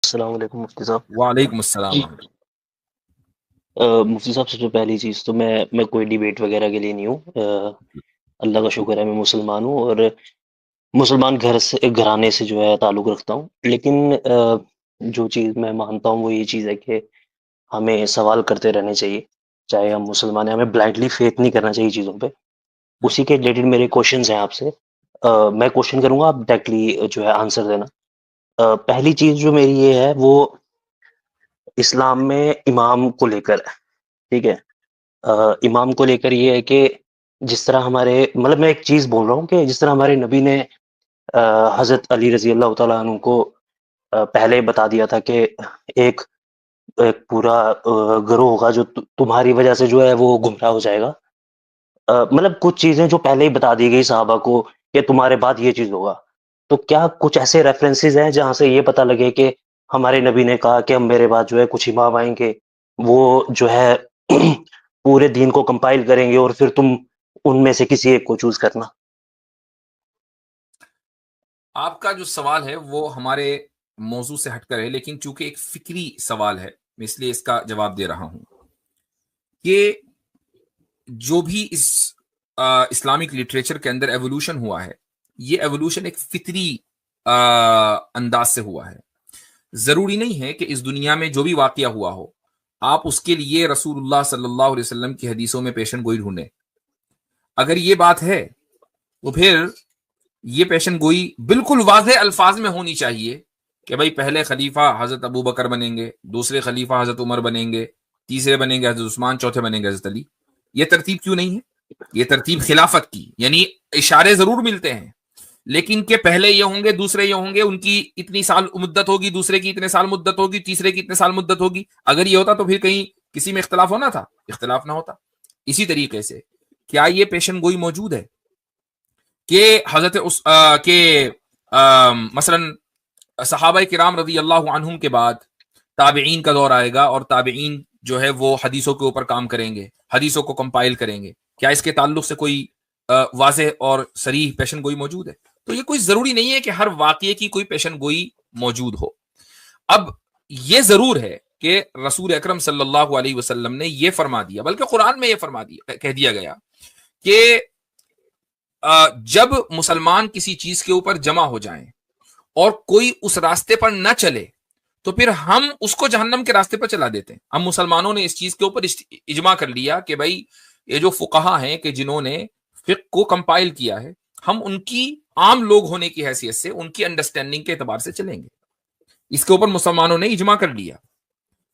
السلام علیکم مفتی صاحب. وعلیکم السلام ورحمۃ اللہ. مفتی صاحب سب سے پہلی چیز تو میں کوئی ڈیبیٹ وغیرہ کے لیے نہیں ہوں. اللہ کا شکر ہے میں مسلمان ہوں اور مسلمان گھرانے سے جو ہے تعلق رکھتا ہوں. لیکن جو چیز میں مانتا ہوں وہ یہ چیز ہے کہ ہمیں سوال کرتے رہنے چاہیے. چاہے ہم مسلمان ہیں, ہمیں بلائنڈلی فیتھ نہیں کرنا چاہیے چیزوں پہ. اسی کے ریلیٹڈ میرے کوشچنز ہیں آپ سے. میں کوشچن کروں گا, آپ ڈائریکٹلی جو ہے آنسر دینا. پہلی چیز جو میری یہ ہے وہ اسلام میں امام کو لے کر ہے. ٹھیک ہے, امام کو لے کر یہ ہے کہ جس طرح ہمارے مطلب میں ایک چیز بول رہا ہوں کہ جس طرح ہمارے نبی نے حضرت علی رضی اللہ تعالیٰ عنہ کو پہلے بتا دیا تھا کہ ایک ایک پورا گروہ ہوگا جو تمہاری وجہ سے جو ہے وہ گمراہ ہو جائے گا. مطلب کچھ چیزیں جو پہلے ہی بتا دی گئی صحابہ کو کہ تمہارے بعد یہ چیز ہوگا. تو کیا کچھ ایسے ریفرنسز ہیں جہاں سے یہ پتہ لگے کہ ہمارے نبی نے کہا کہ ہم میرے بعد جو ہے کچھ امام آئیں گے, وہ جو ہے پورے دین کو کمپائل کریں گے اور پھر تم ان میں سے کسی ایک کو چوز کرنا. آپ کا جو سوال ہے وہ ہمارے موضوع سے ہٹ کر ہے, لیکن چونکہ ایک فکری سوال ہے میں اس لیے اس کا جواب دے رہا ہوں کہ جو بھی اس اسلامک لٹریچر کے اندر ایوولوشن ہوا ہے, یہ ایوولوشن ایک فطری انداز سے ہوا ہے. ضروری نہیں ہے کہ اس دنیا میں جو بھی واقعہ ہوا ہو آپ اس کے لیے رسول اللہ صلی اللہ علیہ وسلم کی حدیثوں میں پیشن گوئی ڈھونڈیں. اگر یہ بات ہے تو پھر یہ پیشن گوئی بالکل واضح الفاظ میں ہونی چاہیے کہ بھائی پہلے خلیفہ حضرت ابو بکر بنیں گے, دوسرے خلیفہ حضرت عمر بنیں گے, تیسرے بنیں گے حضرت عثمان, چوتھے بنیں گے حضرت علی. یہ ترتیب کیوں نہیں ہے؟ یہ ترتیب خلافت کی, یعنی اشارے ضرور ملتے ہیں لیکن کہ پہلے یہ ہوں گے, دوسرے یہ ہوں گے, ان کی اتنی سال مدت ہوگی, دوسرے کی اتنے سال مدت ہوگی, تیسرے کی اتنے سال مدت ہوگی. اگر یہ ہوتا تو پھر کہیں کسی میں اختلاف ہونا تھا, اختلاف نہ ہوتا. اسی طریقے سے کیا یہ پیشن گوئی موجود ہے کہ حضرت مثلا صحابہ کرام رضی اللہ عنہم کے بعد تابعین کا دور آئے گا اور تابعین جو ہے وہ حدیثوں کے اوپر کام کریں گے, حدیثوں کو کمپائل کریں گے؟ کیا اس کے تعلق سے کوئی واضح اور صریح پیشن گوئی موجود ہے؟ تو یہ کوئی ضروری نہیں ہے کہ ہر واقعے کی کوئی پیشن گوئی موجود ہو. اب یہ ضرور ہے کہ رسول اکرم صلی اللہ علیہ وسلم نے یہ فرما دیا, بلکہ قرآن میں یہ فرما دیا, کہہ دیا گیا کہ جب مسلمان کسی چیز کے اوپر جمع ہو جائیں اور کوئی اس راستے پر نہ چلے تو پھر ہم اس کو جہنم کے راستے پر چلا دیتے ہیں. ہم مسلمانوں نے اس چیز کے اوپر اجماع کر لیا کہ بھائی یہ جو فقہا ہیں کہ جنہوں نے فقہ کو کمپائل کیا ہے, ہم ان کی عام لوگ ہونے کی حیثیت سے ان کی انڈرسٹینڈنگ کے اعتبار سے چلیں گے. اس کے اوپر مسلمانوں نے اجماع کر لیا.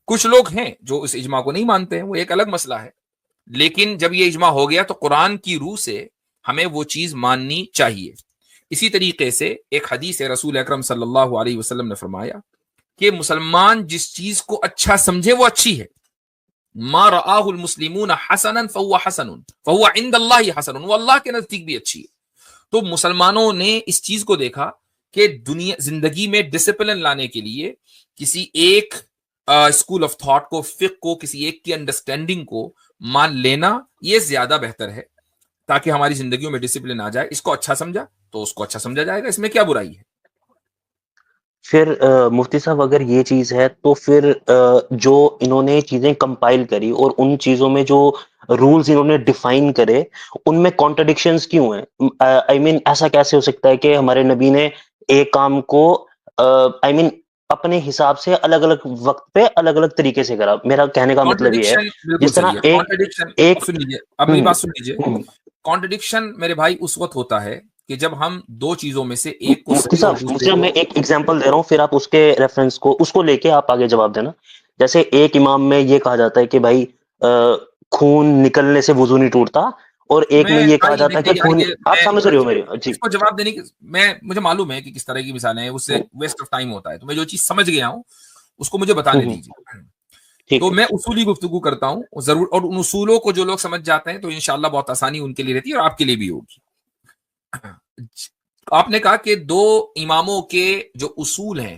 کچھ لوگ ہیں جو اس اجماع کو نہیں مانتے ہیں, وہ ایک الگ مسئلہ ہے, لیکن جب یہ اجماع ہو گیا تو قرآن کی روح سے ہمیں وہ چیز ماننی چاہیے. اسی طریقے سے ایک حدیث ہے, رسول اکرم صلی اللہ علیہ وسلم نے فرمایا کہ مسلمان جس چیز کو اچھا سمجھے وہ اچھی ہے. ما رآہ المسلمون حسنا فهو حسن فهو عند اللہ حسن, وہ اللہ کے نزدیک بھی اچھی ہے. تو مسلمانوں نے اس چیز کو دیکھا کہ دنیا زندگی میں ڈسپلن لانے کے لیے کسی ایک اسکول آف تھاٹ کو, فقہ کو, کسی ایک کی انڈرسٹینڈنگ کو مان لینا یہ زیادہ بہتر ہے تاکہ ہماری زندگیوں میں ڈسپلن آ جائے. اس کو اچھا سمجھا تو اس کو اچھا سمجھا جائے گا, اس میں کیا برائی ہے؟ پھر مفتی صاحب اگر یہ چیز ہے تو پھر جو انہوں نے چیزیں کمپائل کری اور ان چیزوں میں جو رولز انہوں نے ڈیفائن کرے ان میں کانٹرڈکشنز کیوں ہیں؟ آئی مین ایسا کیسے ہو سکتا ہے کہ ہمارے نبی نے ایک کام کو آئی مین اپنے حساب سے الگ الگ وقت پہ الگ الگ طریقے سے کرا؟ میرا کہنے کا مطلب یہ ہے کانٹرڈکشن بالکل جس طرح صحیح ہے. ایک کانٹرڈکشن ایک سن لیجیے, اب میری بات سن لیجیے. کانٹرڈکشن میرے بھائی اس وقت ہوتا ہے کہ جب ہم دو چیزوں میں سے ایک کو مفتی صحیح اور صاحب دوسرے میں کو... ایک ایگزامپل دے رہا ہوں, پھر آپ اس کے ریفرنس کو اس کو لے کے آپ آگے جواب دینا. جیسے ایک امام میں یہ کہا جاتا ہے کہ بھائی خون نکلنے سے وضو نہیں ٹوٹتا, اور ایک میں یہ کہا بھائی جاتا ہے دیکھیے کہ یار, خون, یہ آپ سمجھ رہے ہو میری؟ جی اس کو جواب دینے کی مجھے معلوم ہے کہ کس طرح کی مثالیں ہیں, اس سے ویسٹ آف ٹائم ہوتا ہے, تو میں جو چیز سمجھ گیا ہوں اس کو مجھے بتانے دیجیے. ٹھیک تو ہے. میں اصولی گفتگو کرتا ہوں ضرور, اور ان اصولوں کو جو لوگ سمجھ جاتے ہیں تو انشاءاللہ بہت آسانی ان کے لیے رہتی ہے اور آپ کے لیے بھی ہوگی. آپ نے کہا کہ دو اماموں کے جو اصول ہیں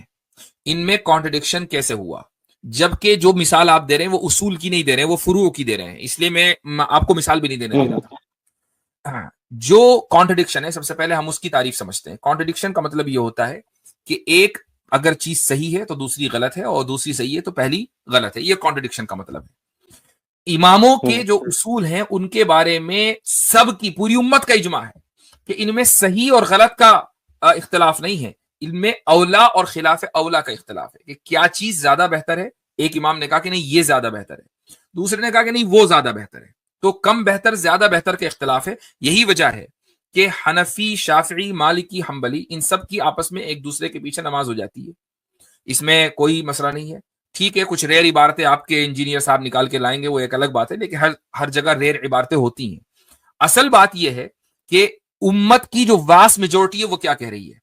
ان میں کانٹرڈکشن کیسے ہوا, جبکہ جو مثال آپ دے رہے ہیں وہ اصول کی نہیں دے رہے ہیں, وہ فروع کی دے رہے ہیں, اس لیے میں آپ کو مثال بھی نہیں دینے دے رہا تھا. جو کانٹرڈکشن ہے, سب سے پہلے ہم اس کی تعریف سمجھتے ہیں. کانٹرڈکشن کا مطلب یہ ہوتا ہے کہ ایک اگر چیز صحیح ہے تو دوسری غلط ہے، اور دوسری صحیح ہے تو پہلی غلط ہے. یہ کانٹرڈکشن کا مطلب ہے. اماموں کے جو اصول ہیں ان کے بارے میں سب کی پوری امت کا اجماع ہے کہ ان میں صحیح اور غلط کا اختلاف نہیں ہے، ان میں اولا اور خلاف اولا کا اختلاف ہے کہ کیا چیز زیادہ بہتر ہے. ایک امام نے کہا کہ نہیں یہ زیادہ بہتر ہے، دوسرے نے کہا کہ نہیں وہ زیادہ بہتر ہے. تو کم بہتر زیادہ بہتر کا اختلاف ہے. یہی وجہ ہے کہ حنفی، شافعی، مالکی، حنبلی ان سب کی آپس میں ایک دوسرے کے پیچھے نماز ہو جاتی ہے. اس میں کوئی مسئلہ نہیں ہے. ٹھیک ہے کچھ ریئر عبارتیں آپ کے انجینئر صاحب نکال کے لائیں گے، وہ ایک الگ بات ہے، لیکن ہر جگہ ریئر عبارتیں ہوتی ہیں. اصل بات یہ ہے کہ امت کی جو واس میجورٹی ہے وہ کیا کہہ رہی ہے.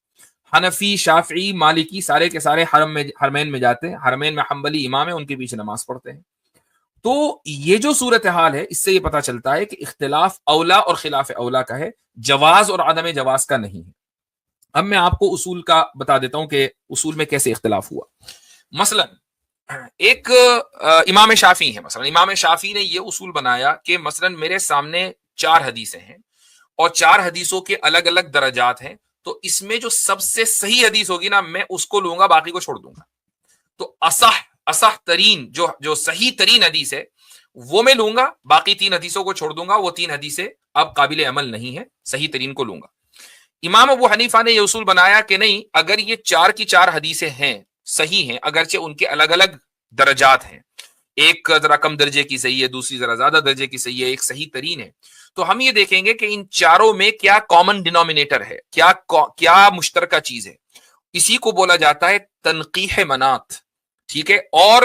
حنفی، شافعی، مالکی سارے کے سارے حرمین میں جاتے ہیں، حرمین میں حنبلی امام ہے، ان کے پیچھے نماز پڑھتے ہیں. تو یہ جو صورتحال ہے اس سے یہ پتا چلتا ہے کہ اختلاف اولا اور خلاف اولا کا ہے، جواز اور عدم جواز کا نہیں ہے. اب میں آپ کو اصول کا بتا دیتا ہوں کہ اصول میں کیسے اختلاف ہوا. مثلا ایک امام شافعی ہے، مثلا امام شافعی نے یہ اصول بنایا کہ مثلا میرے سامنے 4 حدیثیں ہیں اور 4 حدیثوں کے الگ الگ درجات ہیں، تو اس میں جو سب سے صحیح حدیث ہوگی نا میں اس کو لوں گا، باقی کو چھوڑ دوں گا. تو اصح ترین جو صحیح ترین حدیث ہے وہ میں لوں گا، باقی 3 حدیثوں کو چھوڑ دوں گا. وہ 3 حدیثیں اب قابل عمل نہیں ہے، صحیح ترین کو لوں گا. امام ابو حنیفہ نے یہ اصول بنایا کہ نہیں، اگر یہ 4 کی 4 حدیثیں ہیں، صحیح ہیں، اگرچہ ان کے الگ الگ درجات ہیں، ایک ذرا کم درجے کی صحیح ہے، دوسری ذرا زیادہ درجے کی صحیح ہے، ایک صحیح ترین ہے، تو ہم یہ دیکھیں گے کہ ان چاروں میں کیا کامن ڈینومینیٹر ہے، کیا مشترکہ چیز ہے. اسی کو بولا جاتا ہے تنقیح منات. ٹھیک ہے، اور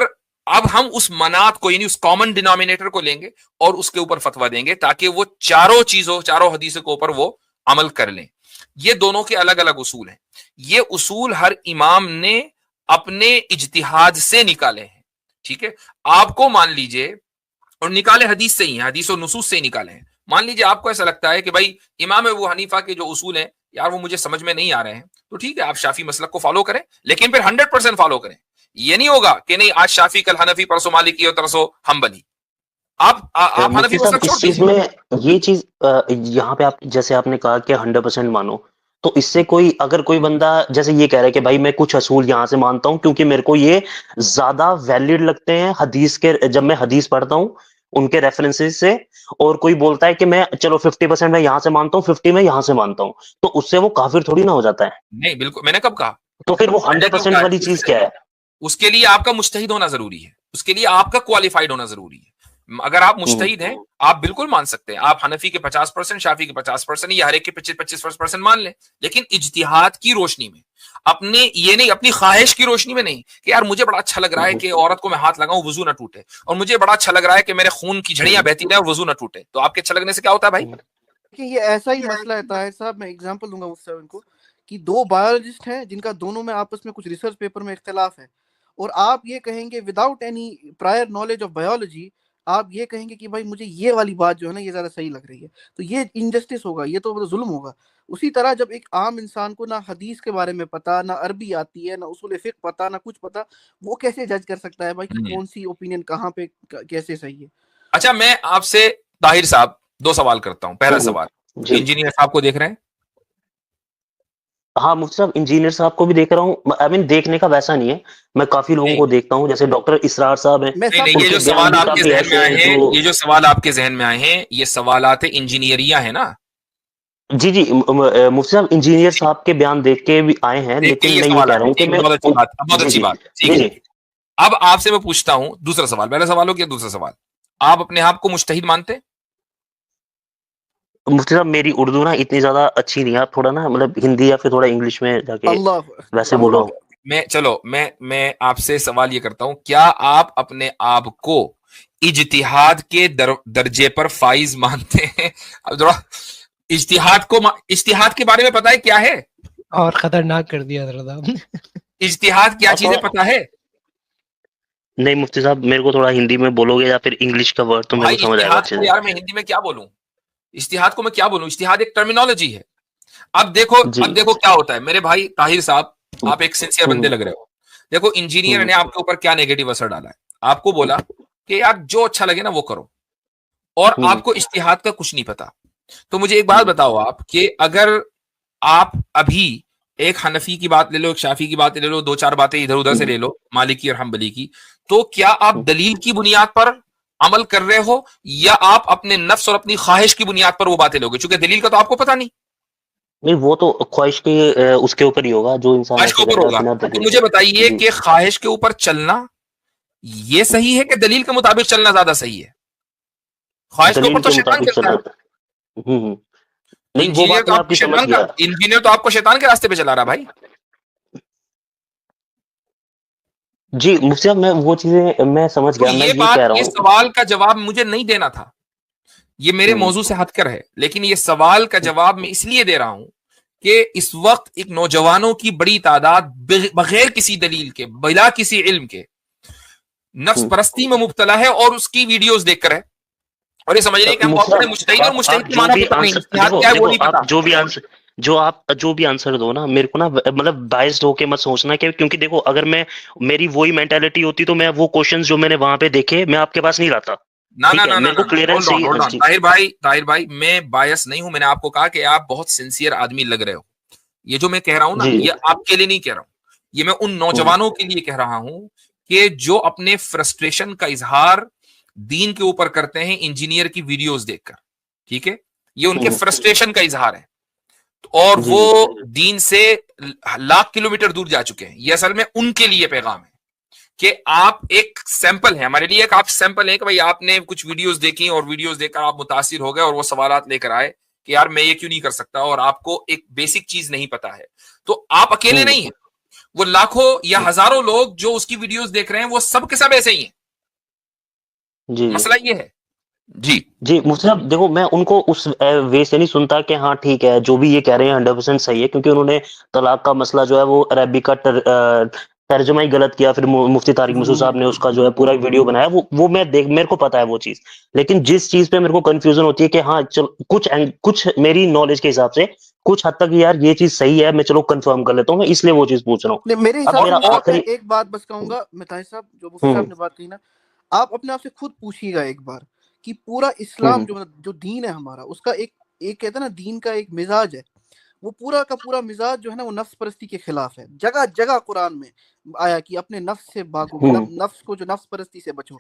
اب ہم اس منات کو یعنی اس کامن ڈینومینیٹر کو لیں گے اور اس کے اوپر فتویٰ دیں گے تاکہ وہ چاروں حدیثوں کے اوپر وہ عمل کر لیں. یہ دونوں کے الگ الگ اصول ہیں. یہ اصول ہر امام نے اپنے اجتہاد سے نکالے ہیں. ٹھیک ہے، آپ کو مان لیجئے، اور نکالے حدیث سے ہی ہیں، حدیث و نصوص سے ہی نکالے ہیں. مان لیجئے آپ کو ایسا لگتا ہے کہ بھائی امام ابو حنیفہ کے جو اصول ہیں یار وہ مجھے سمجھ میں نہیں آ رہے ہیں، تو ٹھیک ہے آپ شافعی مسلک کو فالو کریں، لیکن پھر 100% فالو کریں. یہ نہیں ہوگا کہ نہیں آج شافعی کل حنفی پرسوں مالکی اور ترسوں حنبلی. آپ حنفی مفتی صاحب مسلک چھوڑ اس چیز دیجیے. میں یہ چیز یہاں پہ آپ جیسے آپ نے کہا کہ 100% مانو، تو اس سے اگر کوئی بندہ جیسے یہ کہہ رہا ہے کہ بھائی میں کچھ اصول یہاں سے مانتا ہوں کیونکہ میرے کو یہ زیادہ ویلڈ لگتے ہیں حدیث کے، جب میں حدیث پڑھتا ہوں ان کے ریفرنسز سے، اور کوئی بولتا ہے کہ میں چلو 50% میں یہاں سے مانتا ہوں، 50 میں یہاں سے مانتا ہوں، تو اس سے وہ کافر تھوڑی نہ ہو جاتا ہے. نہیں بالکل، میں نے کب کہا؟ تو پھر وہ میں نے کب 100% کہا والی چیز کیا ہے؟ اس کے لیے آپ کا مجتہد ہونا ضروری ہے، اس کے لیے آپ کا کوالیفائڈ ہونا ضروری ہے. اگر آپ مجتہد ہیں آپ بالکل مان سکتے ہیں، آپ حنفی کے 50%، شافعی کے 50%، یا ہر ایک کے 25% مان لیں، لیکن اجتہاد کی روشنی میں، یہ نہیں اپنی خواہش کی روشنی میں نہیں کہ یار مجھے بڑا اچھا لگ رہا ہے کہ عورت کو میں ہاتھ لگاؤں وضو نہ ٹوٹے، اور مجھے بڑا اچھا لگ رہا ہے کہ میرے خون کی جھڑیاں بہتی رہیں اور وضو نہ ٹوٹے. تو آپ کے اچھا لگنے سے کیا ہوتا ہے بھائی؟ کہ یہ ایسا ہی مسئلہ ہے طاہر صاحب. میں اگزامپل دوں گا مفتی صاحب کو کہ 2 بایولوجسٹ ہیں جن کا دونوں میں آپس میں کچھ ریسرچ پیپر میں اختلاف ہے، اور آپ یہ کہیں گے without any prior knowledge of biology, آپ یہ کہیں گے کہ بھائی مجھے یہ والی بات جو ہے نا یہ زیادہ صحیح لگ رہی ہے، تو یہ انجسٹس ہوگا، یہ تو ظلم ہوگا. اسی طرح جب ایک عام انسان کو نہ حدیث کے بارے میں پتا، نہ عربی آتی ہے، نہ اصول فقہ پتا، نہ کچھ پتا، وہ کیسے جج کر سکتا ہے بھائی کہ کون سی اوپینین کہاں پہ کیسے صحیح ہے؟ اچھا میں آپ سے طاہر صاحب 2 سوال کرتا ہوں. پہلا سوال، جی انجینئر صاحب کو دیکھ رہے ہیں؟ ہاں مفتی صاحب انجینئر صاحب کو بھی دیکھ رہا ہوں. آئی مین دیکھنے کا ویسا نہیں ہے، میں کافی لوگوں نہیں کو دیکھتا ہوں جیسے ڈاکٹر اسرار صاحب ہیں، میں نہیں، سب ان یہ کے جو بیان سوال بھی آپ کے کافی ذہن میں ایسے آئے ہیں ہیں، جو یہ جو سوال آپ کے ذہن میں آئے ہیں، یہ سوالات انجینئریہ ہیں نا؟ جی مفتی صاحب انجینئر صاحب کے بیان دیکھ کے بھی آئے ہیں، دیکھ کے لیکن یہ میں یہ سوال کہہ آئے رہا ہیں. ہوں کہ ٹھیک ہے، میں بہت اچھی بات، بہت جی اچھی جی بات. ٹھیک جی ہے، جی اب آپ سے میں پوچھتا ہوں دوسرا سوال. پہلا سوال ہو گیا، دوسرا سوال، آپ اپنے آپ کو مجتہد مانتے ہیں؟ مفتی صاحب میری اردو نا اتنی زیادہ اچھی نہیں ہے، آپ تھوڑا نا مطلب ہندی یا پھر تھوڑا انگلش میں جا کے اللہ ویسے بولو. میں آپ سے سوال یہ کرتا ہوں، کیا آپ اپنے آپ کو اجتہاد کے درجے پر فائز مانتے ہیں؟ اب ذرا اجتہاد کے بارے میں پتا ہے کیا ہے؟ اور خطرناک کر دیا حضرت. اجتہاد کیا چیزیں پتا ہے؟ نہیں مفتی صاحب میرے کو تھوڑا ہندی میں بولو گے یا پھر انگلش کا ورڈ تو میرے کو بھائی سمجھ آئے گا اجتہاد اچھے کو سے. یار میں ہندی میں کیا بولوں؟ اجتہاد کو میں کیا بولوں؟ اجتہاد ایک ٹرمینالوجی ہے. اب دیکھو کیا ہوتا ہے میرے بھائی طاہر صاحب، آپ ایک سنسیئر بندے لگ رہے ہو. دیکھو انجینئر نے آپ کے اوپر کیا نیگیٹو اثر ڈالا ہے، آپ کو بولا کہ یار جو اچھا لگے نا وہ کرو، اور آپ کو اجتہاد کا کچھ نہیں پتا. تو مجھے ایک بات بتاؤ آپ کہ اگر آپ ابھی ایک حنفی کی بات لے لو، ایک شافی کی بات لے لو، دو چار باتیں ادھر ادھر سے لے لو، مالکی اور حنبلی کی، تو کیا آپ دلیل کی بنیاد پر عمل کر رہے ہو یا آپ اپنے نفس اور اپنی خواہش کی بنیاد پر وہ باتیں لوگے؟ چونکہ دلیل کا تو آپ کو پتہ نہیں، نہیں وہ تو خواہش کے اس کے اوپر ہی ہوگا جو انسان خواہش کے ایسے اوپر کرے ہوگا. بنا تو دلیل مجھے کے. بتائیے جی کہ خواہش کے اوپر چلنا یہ صحیح ہے کہ دلیل کے مطابق چلنا زیادہ صحیح ہے؟ خواہش کے اوپر دلیل تو کے شیطان مطابق چلتا چلنا. ہے. نہیں وہ انجینئر بات تو میں آپ آپ کو کی سمجھ شیطان کا گیا. انجینئر تو آپ کو شیطان کے راستے پہ چلا رہا بھائی. جی مفتی صاحب میں وہ چیزیں میں سمجھ تو گیا، میں یہ یہ بات، کہہ رہا یہ ہوں. سوال کا جواب مجھے نہیں دینا تھا، یہ میرے موضوع سے ہٹ کر ہے، لیکن یہ سوال کا جواب میں اس لیے دے رہا ہوں کہ اس وقت ایک نوجوانوں کی بڑی تعداد بغیر کسی دلیل کے، بلا کسی علم کے، نفس پرستی میں مبتلا ہے اور اس کی ویڈیوز دیکھ کر ہے، اور یہ سمجھ رہے ہیں کہ ہم بہت بڑے مجتہد ہیں اور آپ مجتہد کے جو معنی بھی پتہ نہیں، آنسر اجتہاد دیکھو کیا ہے وہ دیکھو نہیں پتا. آپ جو بھی آنسر دو نا، میرے کو نا مطلب بائسڈ ہو کے مت سوچنا کہ کیونکہ دیکھو اگر میں میری وہی مینٹالٹی ہوتی تو میں وہ کوشچنز جو میں نے وہاں پہ دیکھے میں آپ کے پاس نہیں لاتا. نہ ٹھیک ہے میرے کو کلیئرنس چاہیے. ہولڈ آن طاہر بھائی میں بایس نہیں ہوں. میں نے آپ کو کہا کہ آپ بہت سنسیئر آدمی لگ رہے ہو. یہ جو میں کہہ رہا ہوں نا، جی یہ آپ کے لیے نہیں کہہ رہا ہوں، یہ میں ان نوجوانوں کے لیے کہہ رہا ہوں کہ جو اپنے فرسٹریشن کا اظہار دین کے اوپر کرتے ہیں انجینئر کی ویڈیوز دیکھ کر. ٹھیک ہے، یہ ان کے فرسٹریشن کا اظہار ہے اور جی وہ جی دین سے لاکھ کلومیٹر دور جا چکے ہیں. یہ اصل میں ان کے لیے پیغام ہے کہ آپ ایک سیمپل ہیں ہمارے لیے، ایک آپ سیمپل ہیں کہ بھائی آپ نے کچھ ویڈیوز دیکھی اور ویڈیوز دیکھ کر آپ متاثر ہو گئے اور وہ سوالات لے کر آئے کہ یار میں یہ کیوں نہیں کر سکتا، اور آپ کو ایک بیسک چیز نہیں پتا ہے. تو آپ اکیلے نہیں ہیں، وہ لاکھوں یا ہزاروں لوگ جو اس کی ویڈیوز دیکھ رہے ہیں وہ سب کے سب ایسے ہی ہیں. جی مسئلہ یہ ہے. جی جی مفتی صاحب دیکھو میں ان کو اس وے سے نہیں سنتا کہ ہاں ٹھیک ہے جو بھی یہ کہہ رہے ہیں 100% صحیح ہے، کیونکہ انہوں نے طلاق کا مسئلہ جو ہے وہ عربی کا ترجمہ ہی غلط کیا، پھر مفتی طارق مسعود صاحب نے اس کا جو ہے پورا ویڈیو بنایا، وہ میں میرے کو پتا ہے وہ چیز. لیکن جس چیز پہ میرے کو کنفیوژن ہوتی ہے کہ ہاں کچھ میری نالج کے حساب سے کچھ حد تک یار یہ چیز صحیح ہے، میں چلو کنفرم کر لیتا ہوں، میں اس لیے وہ چیز پوچھ رہا ہوں. میرے اب حساب سے میرا میں آخری ایک بات بس کہوں گا طاہر صاحب، جو مفتی صاحب نے بات کہی نا، آپ اپنے آپ سے خود پوچھیے گا ایک بار کہ پورا اسلام جو دین ہے ہمارا، اس کا ایک کہتے ہیں نا دین کا ایک مزاج ہے، وہ پورا کا پورا مزاج جو ہے نا وہ نفس پرستی کے خلاف ہے. جگہ جگہ قرآن میں آیا کہ اپنے نفس سے بھاگو، نفس کو جو نفس پرستی سے بچو.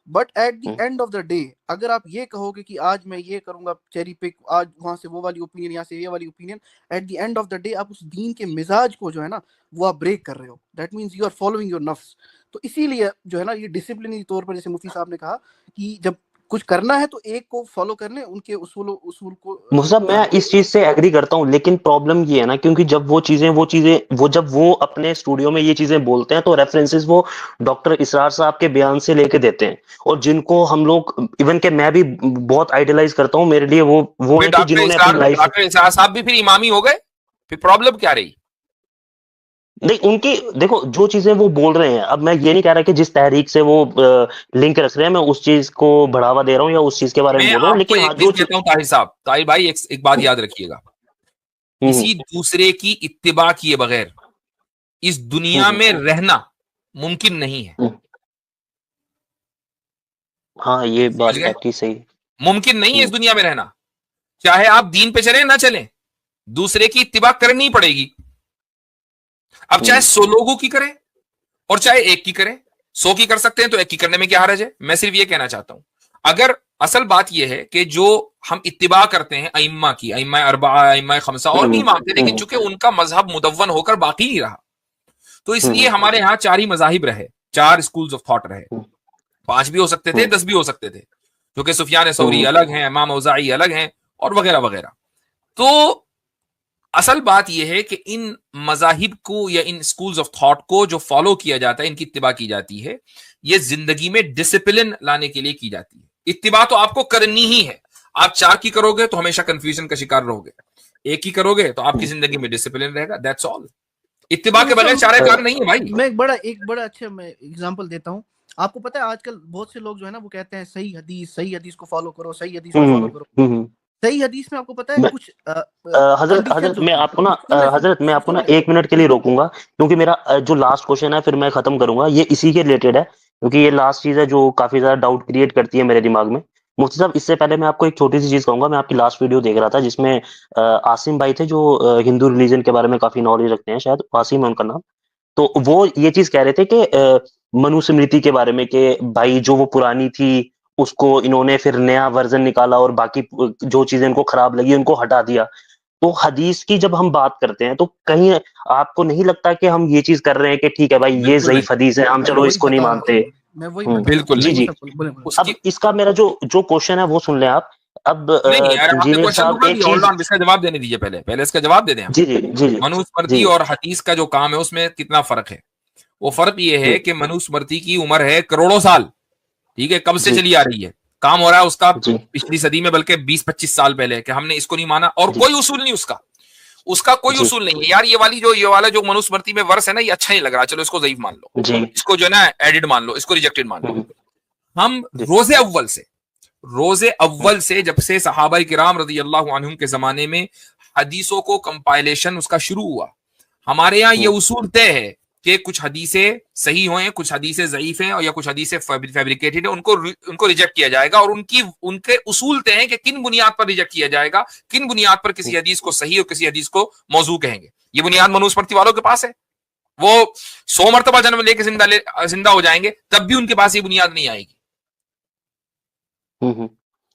But at the end of the day اگر آپ یہ کہو گے کہ آج میں یہ کروں گا چیری پک، آج وہاں سے وہ والی اوپینین، یہاں سے یہ والی opinion, at the end of the day آپ اس دین کے مزاج کو جو ہے نا وہ آپ بریک کر رہے ہو. That means you are following your نفس. تو اسی لیے جو ہے نا یہ ڈسپلنری طور پر، جیسے مفتی صاحب نے کہا کہ جب کچھ کرنا ہے تو ایک کو فالو کر لیں، ان کے اصول کو مصعب میں جانیں. اس چیز سے ایگری کرتا ہوں، لیکن پرابلم یہ ہے نا کیونکہ جب وہ جب وہ اپنے اسٹوڈیو میں یہ چیزیں بولتے ہیں تو ریفرنسز وہ ڈاکٹر اسرار صاحب کے بیان سے لے کے دیتے ہیں، اور جن کو ہم لوگ ایون کہ میں بھی بہت آئیڈیلائز کرتا ہوں، میرے لیے وہ ہیں کہ جنہوں نے اپنی لائف. ڈاکٹر اسرار صاحب بھی پھر امامی ہو گئے، پھر پرابلم کیا رہی؟ نہیں ان کی دیکھو جو چیزیں وہ بول رہے ہیں، اب میں یہ نہیں کہہ رہا کہ جس تحریک سے وہ لنک رکھ رہے ہیں میں اس چیز کو بڑھاوا دے رہا ہوں یا اس چیز کے بارے میں میں بول رہا ہوں، آپ کو لیکن ہاں ایک چیز کہتا ہوں طاہر صاحب، طاہر بھائی ایک بات یاد رکھیے گا، کسی دوسرے کی اتباع کیے بغیر اس دنیا میں رہنا ممکن نہیں ہے. ہاں یہ سمجھ بات گئے؟ آپ کی صحیح. ممکن نہیں ہے اس دنیا میں رہنا، چاہے آپ دین پہ چلیں نہ چلیں، دوسرے کی اتباع کرنی پڑے گی. اب چاہے 100 لوگوں کی کریں اور چاہے ایک کی کریں، 100 کی کر سکتے ہیں تو ایک کی کرنے میں کیا حرج ہے؟ میں صرف یہ کہنا چاہتا ہوں. اگر اصل بات یہ ہے کہ جو ہم اتباع کرتے ہیں ائمہ کی، ائمہ اربعہ، ائمہ خمسہ اور بھی امام تھے، لیکن چونکہ ان کا مذہب مدون ہو کر باقی نہیں رہا، تو اس لیے ہمارے ہاں 4 ہی مذاہب رہے، 4 اسکولز آف تھاٹ رہے. 5 بھی ہو سکتے تھے، 10 بھی ہو سکتے تھے، کیونکہ سفیان ثوری الگ ہیں، امام اوزاعی الگ ہیں اور وغیرہ وغیرہ. تو اصل بات یہ ہے کہ ان مذاہب کو یا ان اسکولز آف تھاٹ کو جو فالو کیا جاتا ہے، ان کی اتباع کی جاتی ہے، یہ زندگی میں ڈسپلن لانے کے لیے کی جاتی ہے. اتباع تو آپ کو کرنی ہی ہے. آپ 4 کی کرو گے تو ہمیشہ کنفیوژن کا شکار رہو گے، ایک کی کرو گے تو آپ کی زندگی میں ڈسپلن رہے گا. That's all. اتباع کے بغیر چارہ کار نہیں ہے بھائی. میں ایک بڑا اچھا میں ایگزامپل دیتا ہوں. آپ کو پتا ہے آج کل بہت سے لوگ جو ہے نا وہ کہتے ہیں صحیح حدیث کو فالو کرو، صحیح حدیث کو فالو کرو. صحیح حدیث میں آپ کو پتا ہے کچھ حضرت میں آپ کو نا 1 منٹ کے لیے روکوں گا، کیونکہ میرا جو لاسٹ کوشچن ہے پھر میں ختم کروں گا، یہ اسی کے ریلیٹڈ ہے، کیونکہ یہ لاسٹ چیز ہے جو کافی زیادہ ڈاؤٹ کریٹ کرتی ہے میرے دماغ میں. مفتی صاحب اس سے پہلے میں آپ کو ایک چھوٹی سی چیز کہوں گا. میں آپ کی لاسٹ ویڈیو دیکھ رہا تھا جس میں عاصم بھائی تھے جو ہندو ریلیجن کے بارے میں کافی نالج رکھتے ہیں, شاید عاصم ہے ان کا نام. تو وہ یہ چیز کہہ رہے تھے کہ منو اسمرتی کے بارے میں کہ بھائی جو وہ پرانی تھی اس کو انہوں نے پھر نیا ورژن نکالا اور باقی جو چیزیں ان کو خراب لگی ان کو ہٹا دیا. تو حدیث کی جب ہم بات کرتے ہیں تو کہیں آپ کو نہیں لگتا کہ ہم یہ چیز کر رہے ہیں کہ ٹھیک ہے بھائی یہ بالکل نہیں, ضعیف حدیث ہے, ہم چلو اس کو نہیں مانتے. میں وہی بتا رہا بالکل ہوں. جی نہیں. جی. بولے اس اب کی اس کا میرا جو کوشچن ہے وہ سن لیں آپ. اب نہیں یار, آپ نے انجینئر کوشچن صاحب دکھا ایک دیا, ہولڈ چیز. آن, اس کا جواب دینے دیجیے, پہلے اس کا جواب دے دیں. جی جی جی جی منوسمرتی جی اور حدیث کا جو کام ہے اس میں کتنا فرق ہے؟ وہ فرق یہ ہے کہ منوسمرتی کی عمر ہے کروڑوں سال, ٹھیک ہے, کب سے جی چلی آ رہی ہے, کام ہو رہا ہے اس کا جی پچھلی صدی میں, بلکہ 20-25 سال پہلے, کہ ہم نے اس کو نہیں مانا اور جی کوئی اصول نہیں اس کا کوئی جی اصول نہیں ہے. یار یہ والا جو منوسمرتی میں ورس ہے نا, یہ اچھا نہیں لگ رہا, چلو اس کو ضعیف مان لو, جی اس کو جو ہے نا ایڈٹ مان لو, اس کو ریجیکٹڈ مان لو. ہم جی روز اول سے جب سے صحابہ کرام رضی اللہ عنہم کے زمانے میں حدیثوں کو کمپائلیشن اس کا شروع ہوا, ہمارے یہاں یہ اصول طے ہے کہ کچھ حدیثیں صحیح ہوئیں, کچھ حدیثیں ضعیف ہیں, اور یا کچھ حدیثیں فیبریکیٹڈ ہیں, ان کو ریجیکٹ کیا جائے گا, اور ان کے اصول طے ہیں کہ کن بنیاد پر ریجیکٹ کیا جائے گا, کن بنیاد پر کسی حدیث کو صحیح اور کسی حدیث کو موضوع کہیں گے. یہ بنیاد منوسمرتی والوں کے پاس ہے. وہ 100 مرتبہ جنم لے کے زندہ ہو جائیں گے تب بھی ان کے پاس یہ بنیاد نہیں آئے گی.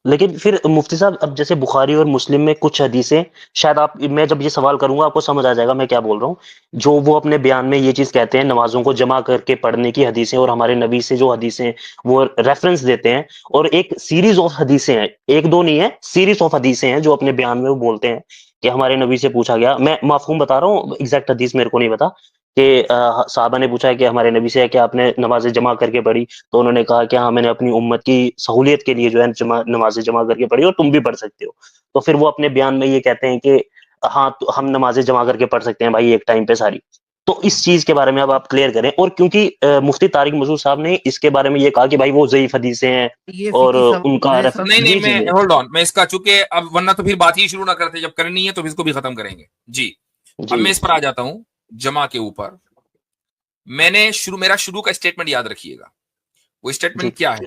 لیکن پھر مفتی صاحب اب جیسے بخاری اور مسلم میں کچھ حدیثیں, شاید آپ, میں جب یہ سوال کروں گا آپ کو سمجھ آ جائے گا میں کیا بول رہا ہوں, جو وہ اپنے بیان میں یہ چیز کہتے ہیں نمازوں کو جمع کر کے پڑھنے کی حدیثیں, اور ہمارے نبی سے جو حدیثیں وہ ریفرنس دیتے ہیں, اور ایک سیریز آف حدیثیں ہیں, ایک دو نہیں ہے, سیریز آف حدیثیں ہیں جو اپنے بیان میں وہ بولتے ہیں کہ ہمارے نبی سے پوچھا گیا. میں مفہوم بتا رہا ہوں, ایگزیکٹ حدیث میرے کو نہیں پتا, کہ صحابہ نے پوچھا کہ ہمارے نبی سے کہ آپ نے نمازیں جمع کر کے پڑھی, تو انہوں نے کہا کہ ہاں میں نے اپنی امت کی سہولیت کے لیے جو ہے نمازیں جمع کر کے پڑھی, اور تم بھی پڑھ سکتے ہو. تو پھر وہ اپنے بیان میں یہ کہتے ہیں کہ ہاں ہم نمازیں جمع کر کے پڑھ سکتے ہیں بھائی ایک ٹائم پہ ساری. تو اس چیز کے بارے میں اب آپ کلیئر کریں. اور کیونکہ مفتی طارق مسعود صاحب نے اس کے بارے میں یہ کہا کہ بھائی وہ ضعیف حدیثیں ہیں, یہ اور فقی ان صاحب کا میں سب نہیں جی جی میں جی ہولڈ آن, میں اس کا, چونکہ اب ورنہ تو پھر بات ہی شروع نہ کرتے, جب کرنی ہے تو اس کو بھی ختم کریں گے. جی اب جی میں اس پر آ جاتا ہوں جمع کے اوپر. میں نے میرا شروع کا اسٹیٹمنٹ یاد رکھیے گا. وہ جی اسٹیٹمنٹ کیا ہے؟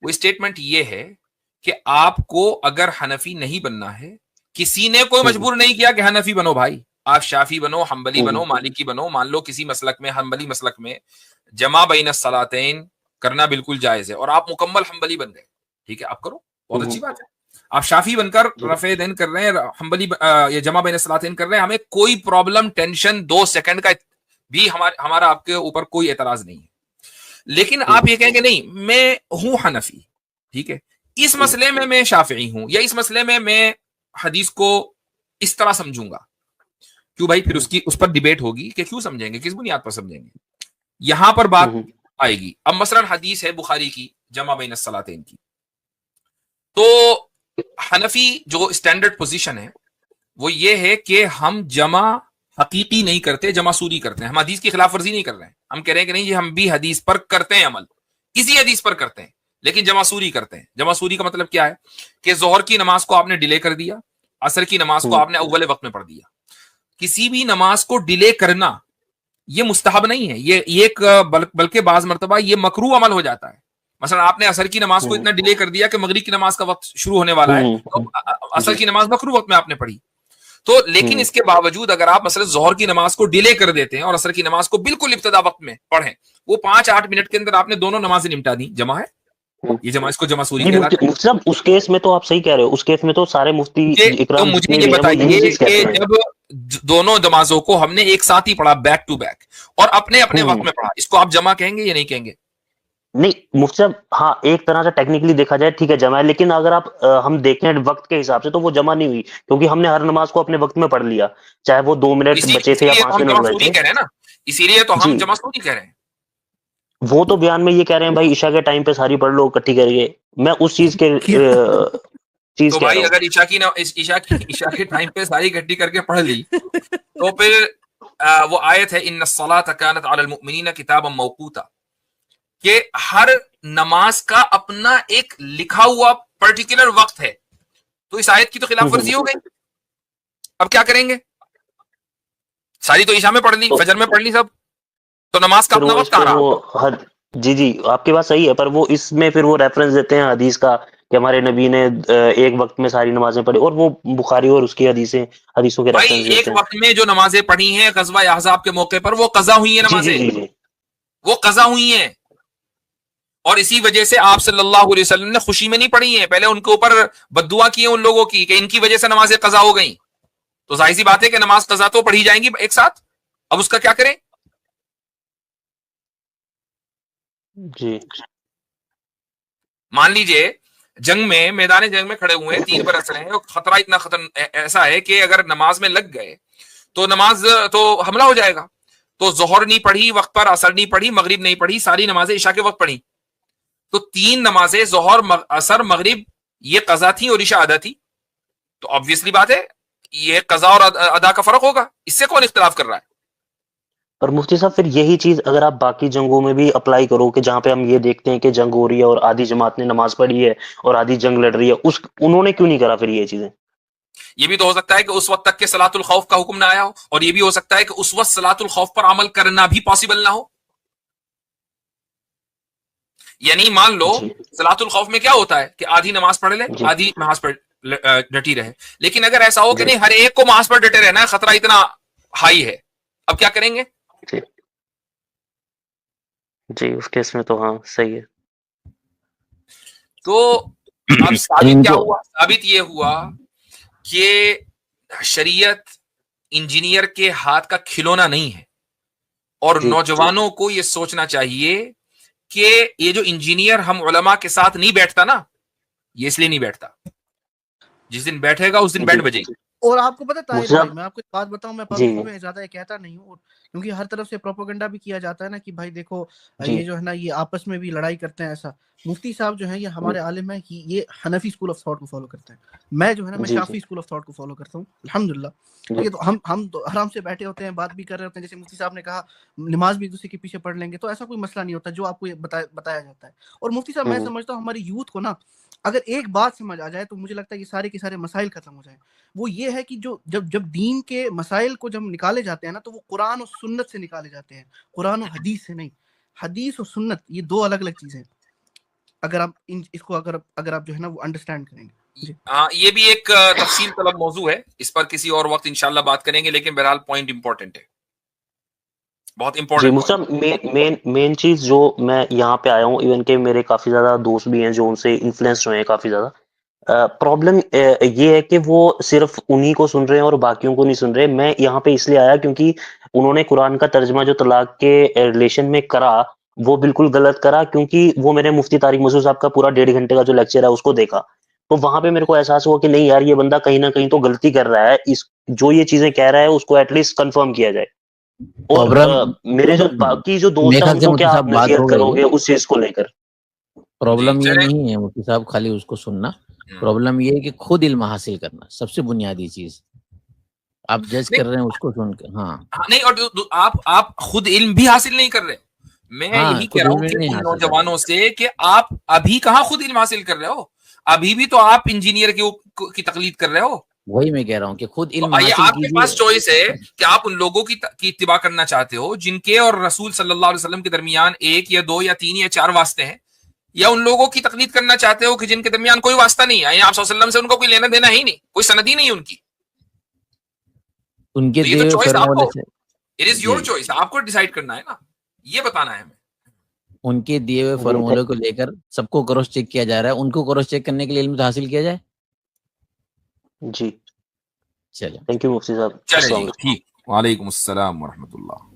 وہ اسٹیٹمنٹ یہ ہے کہ آپ کو اگر حنفی نہیں بننا ہے, کسی نے کوئی مجبور نہیں کیا کہ حنفی بنو بھائی, آپ شافی بنو, حنبلی بنو, مالکی بنو. مان لو کسی مسلک میں, حنبلی مسلک میں جمع بین الصلاتین کرنا بالکل جائز ہے, اور آپ مکمل حنبلی بن گئے, ٹھیک ہے, آپ کرو, بہت اچھی بات ہے. آپ شافی بن کر رفع دین کر رہے ہیں, حنبلی یا جمع بین الصلاتین کر رہے ہیں, ہمیں کوئی پرابلم, ٹینشن 2 سیکنڈ کا بھی ہمارا آپ کے اوپر کوئی اعتراض نہیں ہے. لیکن آپ یہ کہیں کہ نہیں میں ہوں حنفی, ٹھیک ہے, اس مسئلے میں شافعی ہوں, یا اس مسئلے میں حدیث کو اس طرح سمجھوں گا. کیوں بھائی؟ پھر اس پر ڈیبیٹ ہوگی کہ کیوں سمجھیں گے, کس بنیاد پر سمجھیں گے, یہاں پر بات آئے گی. اب مثلا حدیث ہے بخاری کی جمع بین الصلاتین کی, تو حنفی جو اسٹینڈرڈ پوزیشن ہے وہ یہ ہے کہ ہم جمع حقیقی نہیں کرتے, جمع سوری کرتے ہیں. ہم حدیث کی خلاف ورزی نہیں کر رہے ہیں, ہم کہہ رہے ہیں کہ نہیں یہ ہم بھی حدیث پر کرتے ہیں عمل, کسی حدیث پر کرتے ہیں, لیکن جمع سوری کرتے ہیں. جمع سوری کا مطلب کیا ہے کہ ظہر کی نماز کو آپ نے ڈیلے کر دیا, عصر کی نماز کو آپ نے اول وقت میں پڑھ دیا. کسی بھی نماز کو ڈیلے کرنا یہ مستحب نہیں ہے, یہ ایک بلکہ بعض مرتبہ یہ مکروہ عمل ہو جاتا ہے. مثلا آپ نے عصر کی نماز کو اتنا ڈیلے کر دیا کہ مغرب کی نماز کا وقت شروع ہونے والا ہے, تو عصر کی نماز مکروہ وقت میں آپ نے پڑھی. تو لیکن اس کے باوجود اگر آپ مثلا ظہر کی نماز کو ڈیلے کر دیتے ہیں اور عصر کی نماز کو بالکل ابتدا وقت میں پڑھیں, وہ 5-8 منٹ کے اندر آپ نے دونوں نمازیں نمٹا دی, جمع ہے یہ, جمع, اس کو جمع سوری کہلاتا ہے. مفتی صاحب اس کیس میں تو آپ صحیح کہہ رہے ہو, اس کیس میں تو سارے مفتی تو اکرام مجھے جتنے یہ بھی ہیں وہ یہی بتائیے چیز کہ کہتے ہیں. جب دونوں نمازوں کو ہم نے ایک ساتھ ہی پڑھا بیک ٹو بیک, اور اپنے اپنے وقت میں پڑھا, اس کو آپ جمع کہیں گے یا نہیں کہیں گے؟ نہیں مفتی صاحب, ہاں ایک طرح سے ٹیکنیکلی دیکھا جائے ٹھیک ہے جمع ہے, لیکن اگر آپ ہم دیکھیں وقت کے حساب سے تو وہ جمع نہیں ہوئی, کیونکہ ہم نے ہر نماز کو اپنے وقت میں پڑھ لیا, چاہے وہ 2 منٹ بچے تھے اسی یا لیے تو 5 ہم منٹ جمع ہوئے سوری تھے. کہہ رہے ہیں نا, اسی لیے تو ہم جی جمع سوری کہہ رہے ہیں. وہ تو بیان میں یہ کہہ رہے ہیں بھائی عشاء کے ٹائم پہ ساری پڑھ لو اکٹھی کر کے, میں اس چیز کے چیز تو کہہ رہا بھائی ہوں. اگر عشاء کے ٹائم پہ ساری اکٹھی کر کے پڑھ لی تو پھر وہ آیت ہے ان الصلاۃ کانت علی المؤمنین کتابا موقوتا, کہ ہر نماز کا اپنا ایک لکھا ہوا پرٹیکولر وقت ہے. تو اس آیت کی تو خلاف ورزی ہو گئی. اب کیا کریں گے؟ ساری تو عشاء میں پڑھ لی, فجر میں پڑھ لی سب, تو نماز کا پھر اپنا وہ وقت اس پہ کہاں رہا؟ وہ جی آپ کی بات صحیح ہے, پر وہ اس میں پھر وہ ریفرنس دیتے ہیں حدیث کا کہ ہمارے نبی نے ایک وقت میں ساری نمازیں پڑھی، اور وہ بخاری اور اس کی حدیثوں کے بھائی ریفرنس ایک دیتے ہیں. وقت میں جو نمازیں پڑھی ہیں غزوہ احزاب کے موقع پر وہ قضا ہوئی ہیں جی نمازیں، جی جی جی وہ قضا ہوئی ہیں، اور اسی وجہ سے آپ صلی اللہ علیہ وسلم نے خوشی میں نہیں پڑھی ہیں، پہلے ان کے اوپر بددعا کی ہیں ان لوگوں کی کہ ان کی وجہ سے نمازیں قضا ہو گئیں. تو ظاہر سی بات ہے کہ نماز قضا تو پڑھی جائیں گی ایک ساتھ، اب اس کا کیا کریں؟ جی مان لیجئے جنگ میں، میدان جنگ میں کھڑے ہوئے ہیں، 3 برس رہے ہیں، اور خطرہ اتنا ایسا ہے کہ اگر نماز میں لگ گئے تو نماز تو حملہ ہو جائے گا. تو ظہر نہیں پڑھی وقت پر، عصر نہیں پڑھی، مغرب نہیں پڑھی، ساری نمازیں عشاء کے وقت پڑھی. تو 3 نمازیں ظہر، عصر، مغرب یہ قضا تھی اور عشاء ادا تھی. تو آبویسلی بات ہے یہ قضا اور ادا کا فرق ہوگا، اس سے کون اختلاف کر رہا ہے؟ پر مفتی صاحب پھر یہی چیز اگر آپ باقی جنگوں میں بھی اپلائی کرو کہ جہاں پہ ہم یہ دیکھتے ہیں کہ جنگ ہو رہی ہے اور آدھی جماعت نے نماز پڑھی ہے اور آدھی جنگ لڑ رہی ہے، انہوں نے کیوں نہیں کرا پھر یہ چیزیں؟ یہ بھی تو ہو سکتا ہے کہ اس وقت تک کہ صلاۃ الخوف کا حکم نہ آیا ہو، اور یہ بھی ہو سکتا ہے کہ اس وقت صلاۃ الخوف پر عمل کرنا بھی پاسبل نہ ہو. یعنی مان لو جی صلاۃ الخوف میں کیا ہوتا ہے کہ آدھی نماز پڑھ لے، جی آدھی محاذ پر ڈٹی رہے. لیکن اگر ایسا ہو کہ جی نہیں ہر ایک کو محاذ پر ڈٹے رہنا ہے، خطرہ اتنا ہائی ہے، اب کیا کریں گے؟ جی جی اس کیس میں تو ہاں صحیح ہے. تو اب ثابت کیا ہوا؟ ثابت یہ ہوا کہ شریعت انجینئر کے ہاتھ کا کھلونا نہیں ہے، اور جی نوجوانوں کو یہ سوچنا چاہیے کہ یہ جو انجینئر ہم علماء کے ساتھ نہیں بیٹھتا نا، یہ اس لیے نہیں بیٹھتا، جس دن بیٹھے گا اس دن جی بیٹھ بجے گی. اور آپ کو پتہ طاہر مفتی بھائی، صاحب. میں آپ کو ایک بات بتاؤں، میں جی پبلک میں زیادہ یہ کہتا نہیں ہوں، کیونکہ ہر طرف سے پروپیگنڈا بھی کیا جاتا ہے نا کہ بھائی دیکھو جی یہ جو ہے نا یہ آپس میں بھی لڑائی کرتے ہیں. ایسا مفتی صاحب جو ہیں یہ ہمارے عالم ہیں کہ یہ حنفی اسکول آف تھاٹ کو فالو کرتے ہیں. میں جو ہے نا میں جی شافی جی اسکول آف تھاٹ کو فالو کرتا ہوں الحمدللہ. جی ٹھیک ہے، تو ہم تو آرام سے بیٹھے ہوتے ہیں، بات بھی کر رہے ہوتے ہیں، جیسے مفتی صاحب نے کہا نماز بھی دوسرے کے پیچھے پڑھ لیں گے، تو ایسا کوئی مسئلہ نہیں ہوتا جو آپ کو بتایا جاتا ہے. اور مفتی صاحب میں سمجھتا ہوں ہماری یوتھ کو نا اگر ایک بات سمجھ آ جائے تو مجھے لگتا ہے یہ سارے کے سارے مسائل ختم ہو جائیں. وہ یہ ہے کہ جو جب دین کے مسائل کو جب نکالے جاتے ہیں نا تو وہ قرآن و سنت سے نکالے جاتے ہیں، قرآن و حدیث سے نہیں. حدیث و سنت یہ 2 الگ الگ چیزیں ہیں، اگر آپ اس کو اگر آپ جو ہے نا وہ انڈرسٹینڈ کریں گے. ہاں یہ بھی ایک تفصیل طلب موضوع ہے، اس پر کسی اور وقت انشاءاللہ بات کریں گے، لیکن بہرحال پوائنٹ امپورٹنٹ ہے، بہت جی امپورٹنٹ پوائنٹ. مفتی مین چیز جو میں یہاں پہ آیا ہوں، ایون کہ میرے کافی زیادہ دوست بھی ہیں جو ان سے انفلوئنس ہوئے ہیں کافی زیادہ. پرابلم یہ ہے کہ وہ صرف انہی کو سن رہے ہیں اور باقیوں کو نہیں سن رہے. میں یہاں پہ اس لیے آیا کیونکہ انہوں نے قرآن کا ترجمہ جو طلاق کے ریلیشن میں کرا وہ بالکل غلط کرا، کیونکہ وہ میرے مفتی طارق مسعود صاحب کا پورا 1.5 گھنٹے کا جو لیکچر ہے اس کو دیکھا، تو وہاں پہ میرے کو احساس ہوا کہ نہیں یار یہ بندہ کہیں نہ کہیں تو غلطی کر رہا ہے، جو یہ چیزیں کہہ رہا ہے اس کو ایٹ لیسٹ کنفرم کیا جائے. اور میرے جو باقی جو دوست ہیں ان کو کیا آپ نصیحت کرو گے اس چیز کو لے کر؟ پرابلم یہ نہیں ہے مفتی صاحب خالی اس کو سننا، پرابلم یہ ہے کہ خود علم حاصل کرنا سب سے بنیادی چیز. آپ جج کر رہے ہیں اس کو سن کے. ہاں نہیں، اور آپ خود علم بھی حاصل نہیں کر رہے. میں یہی کہہ رہا ہوں کہ ان نوجوانوں سے کہ آپ ابھی کہاں خود علم حاصل کر رہے ہو، ابھی بھی تو آپ انجینئر کی تقلید کر رہے ہو. وہی میں کہہ رہا ہوں کہ خود علم یہ حاصل آپ کے کیجیے. پاس چوائس ہے کہ آپ ان لوگوں کی اتباع کرنا چاہتے ہو جن کے اور رسول صلی اللہ علیہ وسلم کے درمیان 1 یا 2 یا 3 یا 4 واسطے ہیں، یا ان لوگوں کی تقلید کرنا چاہتے ہو کہ جن کے درمیان کوئی واسطہ نہیں ہے، آپ صلی اللہ علیہ وسلم سے ان کو کوئی لینا دینا ہی نہیں، کوئی سند ہی نہیں ان کی. ان کے یہ تو چوائس آپ فارمولے کو، اٹ از یور چوائس، آپ کو ڈیسائیڈ کرنا ہے نا، یہ بتانا ہے ہمیں. ان کے دیے ہوئے فارمولے کو لے کر سب کو کراس چیک کیا جا رہا ہے، ان کو کراس چیک کرنے کے لیے علم حاصل کیا جائے. جی چلیں تھینک یو مفتی صاحب. چلیں جی ٹھیک. وعلیکم السلام ورحمۃ اللہ.